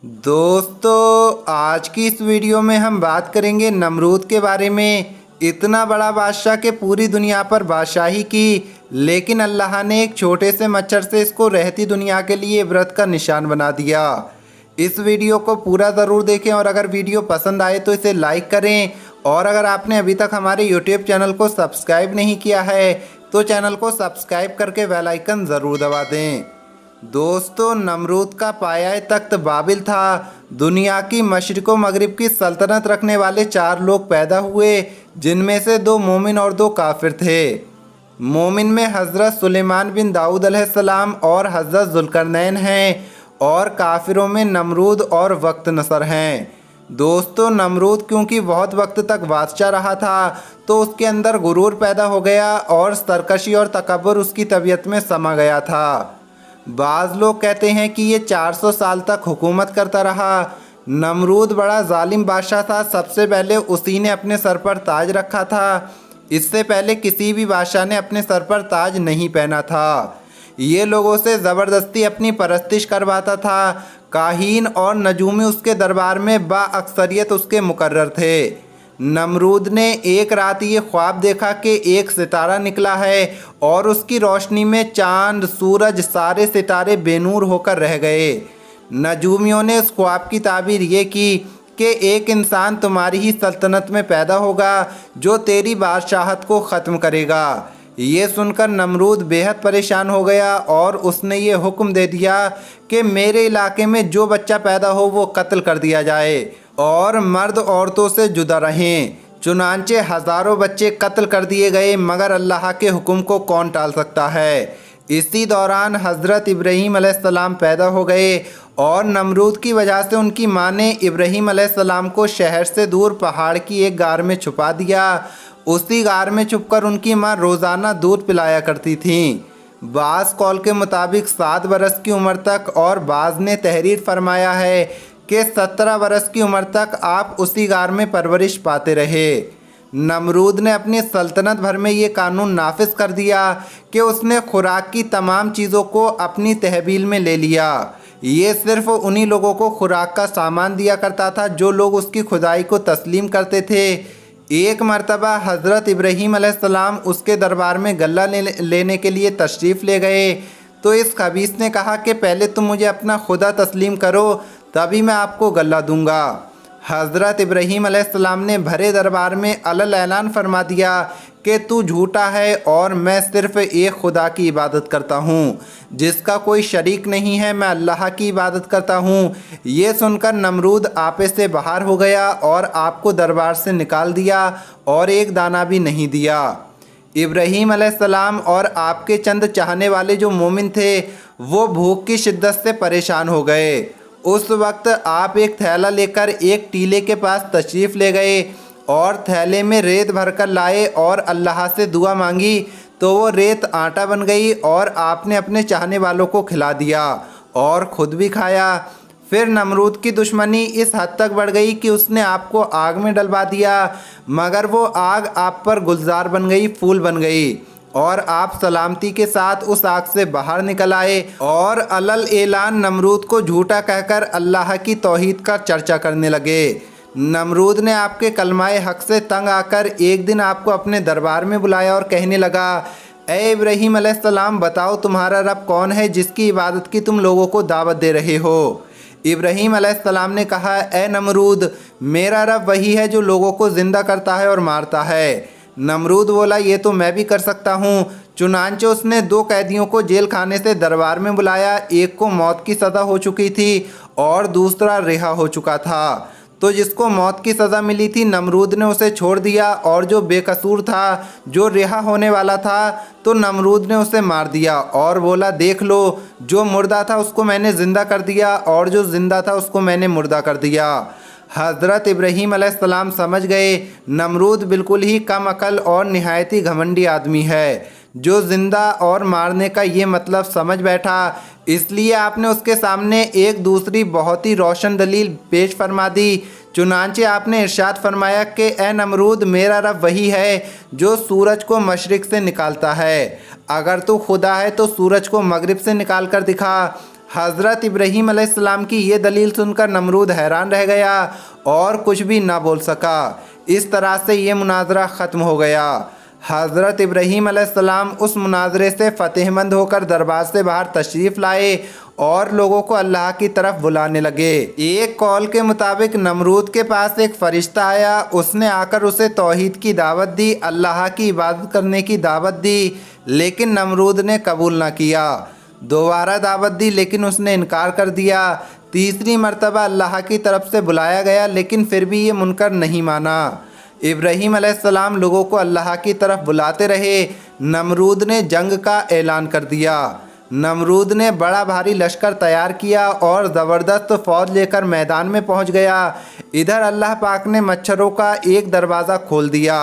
दोस्तों आज की इस वीडियो में हम बात करेंगे नमरूद के बारे में। इतना बड़ा बादशाह के पूरी दुनिया पर बादशाही की, लेकिन अल्लाह ने एक छोटे से मच्छर से इसको रहती दुनिया के लिए इबरत का निशान बना दिया। इस वीडियो को पूरा ज़रूर देखें और अगर वीडियो पसंद आए तो इसे लाइक करें। और अगर आपने अभी तक हमारे यूट्यूब चैनल को सब्सक्राइब नहीं किया है तो चैनल को सब्सक्राइब करके बेल आइकन ज़रूर दबा दें। दोस्तों नमरूद का पाया तख्त बाबिल था। दुनिया की मशरिक़ व मगरिब की सल्तनत रखने वाले 4 लोग पैदा हुए, जिनमें से 2 मोमिन और 2 काफिर थे। मोमिन में हज़रत सुलेमान बिन दाऊद अलैहिस्सलाम और हज़रत ज़ुल्करनैन हैं, और काफिरों में नमरूद और वक्त नसर हैं। दोस्तों नमरूद क्योंकि बहुत वक्त तक बादशाह रहा था तो उसके अंदर गुरूर पैदा हो गया और सरकशी और तकब्बुर उसकी तबीयत में समा गया था। बाज़ लोग कहते हैं कि ये 400 साल तक हुकूमत करता रहा। नमरूद बड़ा जालिम बादशाह था। सबसे पहले उसी ने अपने सर पर ताज रखा था। इससे पहले किसी भी बादशाह ने अपने सर पर ताज नहीं पहना था। ये लोगों से ज़बरदस्ती अपनी परस्तिश करवाता था। काहीन और नजूमी उसके दरबार में बाअक्सरियत उसके मुकर्रर थे। नमरूद ने एक रात ये ख्वाब देखा कि एक सितारा निकला है और उसकी रोशनी में चांद, सूरज, सारे सितारे बेनूर होकर रह गए। नजूमियों ने उस ख्वाब की ताबीर ये की कि एक इंसान तुम्हारी ही सल्तनत में पैदा होगा जो तेरी बादशाहत को ख़त्म करेगा। ये सुनकर नमरूद बेहद परेशान हो गया और उसने ये हुक्म दे दिया कि मेरे इलाके में जो बच्चा पैदा हो वो कत्ल कर दिया जाए और मर्द औरतों से जुदा रहें। चुनांचे हज़ारों बच्चे कत्ल कर दिए गए, मगर अल्लाह के हुक्म को कौन टाल सकता है। इसी दौरान हज़रत इब्राहीम अलैहिस्सलाम पैदा हो गए और नमरूद की वजह से उनकी माँ ने इब्राहीम अलैहिस्सलाम को शहर से दूर पहाड़ की एक गार में छुपा दिया। उसी गार में छुपकर उनकी माँ रोज़ाना दूध पिलाया करती थीं। बाज़ कौल के मुताबिक 7 बरस की उम्र तक, और बाज़ ने तहरीर फरमाया है कि 17 बरस की उम्र तक आप उसी गार में परवरिश पाते रहे। नमरूद ने अपनी सल्तनत भर में ये कानून नाफिज कर दिया कि उसने खुराक की तमाम चीज़ों को अपनी तहवील में ले लिया। ये सिर्फ़ उन्हीं लोगों को खुराक का सामान दिया करता था जो लोग उसकी खुदाई को तस्लीम करते थे। एक मरतबा हज़रत इब्राहीम अलैहिस्सलाम उसके दरबार में गल्ला लेने के लिए तशरीफ़ ले गए तो इस खबीस ने कहा कि पहले तुम मुझे अपना खुदा तस्लीम करो, तभी मैं आपको गल्ला दूंगा। हज़रत इब्राहीम अलैहिस्सलाम ने भरे दरबार में अलल ऐलान फरमा दिया कि तू झूठा है और मैं सिर्फ़ एक खुदा की इबादत करता हूँ, जिसका कोई शरीक नहीं है। मैं अल्लाह की इबादत करता हूँ। ये सुनकर नमरूद आपे से बाहर हो गया और आपको दरबार से निकाल दिया और एक दाना भी नहीं दिया। इब्राहीम अलैहिस्सलाम और आपके चंद चाहने वाले जो मोमिन थे वो भूख की शिद्दत से परेशान हो गए। उस वक्त आप एक थैला लेकर एक टीले के पास तशरीफ़ ले गए और थैले में रेत भरकर लाए और अल्लाह से दुआ मांगी तो वो रेत आटा बन गई और आपने अपने चाहने वालों को खिला दिया और ख़ुद भी खाया। फिर नमरूद की दुश्मनी इस हद तक बढ़ गई कि उसने आपको आग में डलवा दिया, मगर वो आग आप पर गुलजार बन गई, फूल बन गई और आप सलामती के साथ उस आग से बाहर निकल आए और अलल ऐलान नमरूद को झूठा कहकर अल्लाह की तौहीद का चर्चा करने लगे। नमरूद ने आपके कलमाए हक़ से तंग आकर एक दिन आपको अपने दरबार में बुलाया और कहने लगा, ए इब्राहीम अलैहिस्सलाम, बताओ तुम्हारा रब कौन है जिसकी इबादत की तुम लोगों को दावत दे रहे हो। इब्राहीम अलैहिस्सलाम ने कहा, ए नमरूद, मेरा रब वही है जो लोगों को ज़िंदा करता है और मारता है। नमरूद बोला, ये तो मैं भी कर सकता हूँ। चुनांचे उसने 2 कैदियों को जेल खाने से दरबार में बुलाया। एक को मौत की सज़ा हो चुकी थी और दूसरा रिहा हो चुका था। तो जिसको मौत की सज़ा मिली थी नमरूद ने उसे छोड़ दिया, और जो बेकसूर था, जो रिहा होने वाला था, तो नमरूद ने उसे मार दिया और बोला, देख लो, जो मुर्दा था उसको मैंने ज़िंदा कर दिया और जो ज़िंदा था उसको मैंने मुर्दा कर दिया। हज़रत इब्राहीम अलैहिस्सलाम समझ गए नमरूद बिल्कुल ही कम अकल और निहायत ही घमंडी आदमी है, जो ज़िंदा और मारने का ये मतलब समझ बैठा। इसलिए आपने उसके सामने एक दूसरी बहुत ही रोशन दलील पेश फरमा दी। चुनांचे आपने इरशाद फरमाया कि ए नमरूद, मेरा रब वही है जो सूरज को मशरिक़ से निकालता है। अगर तू खुदा है तो सूरज को मगरिब से निकाल कर दिखा। हज़रत इब्राहीम अलैहिस्सलाम की ये दलील सुनकर नमरूद हैरान रह गया और कुछ भी ना बोल सका। इस तरह से ये मुनाजरा ख़त्म हो गया। हज़रत इब्राहीम अलैहिस्सलाम उस मुनाजरे से फ़तेहमंद होकर दरबार से बाहर तशरीफ़ लाए और लोगों को अल्लाह की तरफ बुलाने लगे। एक कौल के मुताबिक नमरूद के पास एक फ़रिश्ता आया। उसने आकर उसे तौहीद की दावत दी, अल्लाह की इबादत करने की दावत दी, लेकिन नमरूद ने कबूल ना किया। दोबारा दावत दी लेकिन उसने इनकार कर दिया। तीसरी मर्तबा अल्लाह की तरफ से बुलाया गया लेकिन फिर भी ये मुनकर नहीं माना। इब्राहीम अलैहिस्सलाम लोगों को अल्लाह की तरफ बुलाते रहे। नमरूद ने जंग का ऐलान कर दिया। नमरूद ने बड़ा भारी लश्कर तैयार किया और ज़बरदस्त फ़ौज लेकर मैदान में पहुंच गया। इधर अल्लाह पाक ने मच्छरों का एक दरवाज़ा खोल दिया।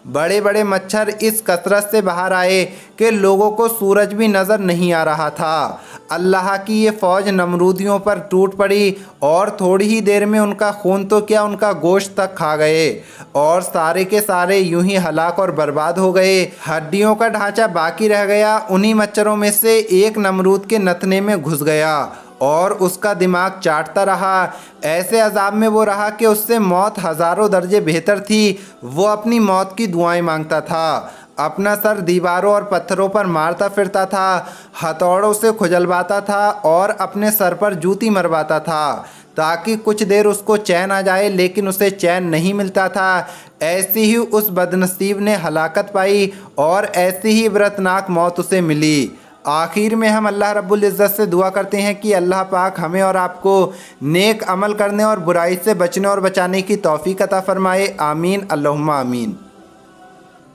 बड़े बड़े मच्छर इस कसरत से बाहर आए कि लोगों को सूरज भी नज़र नहीं आ रहा था। अल्लाह की ये फ़ौज नमरूदियों पर टूट पड़ी और थोड़ी ही देर में उनका खून तो क्या, उनका गोश्त तक खा गए और सारे के सारे यूं ही हलाक और बर्बाद हो गए। हड्डियों का ढांचा बाकी रह गया। उन्हीं मच्छरों में से एक नमरूद के नथने में घुस गया और उसका दिमाग चाटता रहा। ऐसे अजाब में वो रहा कि उससे मौत हज़ारों दर्जे बेहतर थी। वो अपनी मौत की दुआएं मांगता था, अपना सर दीवारों और पत्थरों पर मारता फिरता था, हथौड़ों से खुजलवाता था और अपने सर पर जूती मरवाता था ताकि कुछ देर उसको चैन आ जाए, लेकिन उसे चैन नहीं मिलता था। ऐसी ही उस बदनसीब ने हलाकत पाई और ऐसी ही इबरतनाक मौत उसे मिली। आखिर में हम अल्लाह रब्बुल इज़्ज़त से दुआ करते हैं कि अल्लाह पाक हमें और आपको नेक अमल करने और बुराई से बचने और बचाने की तौफीक अता फ़रमाए। आमीन अल्लाहुम्मा आमीन।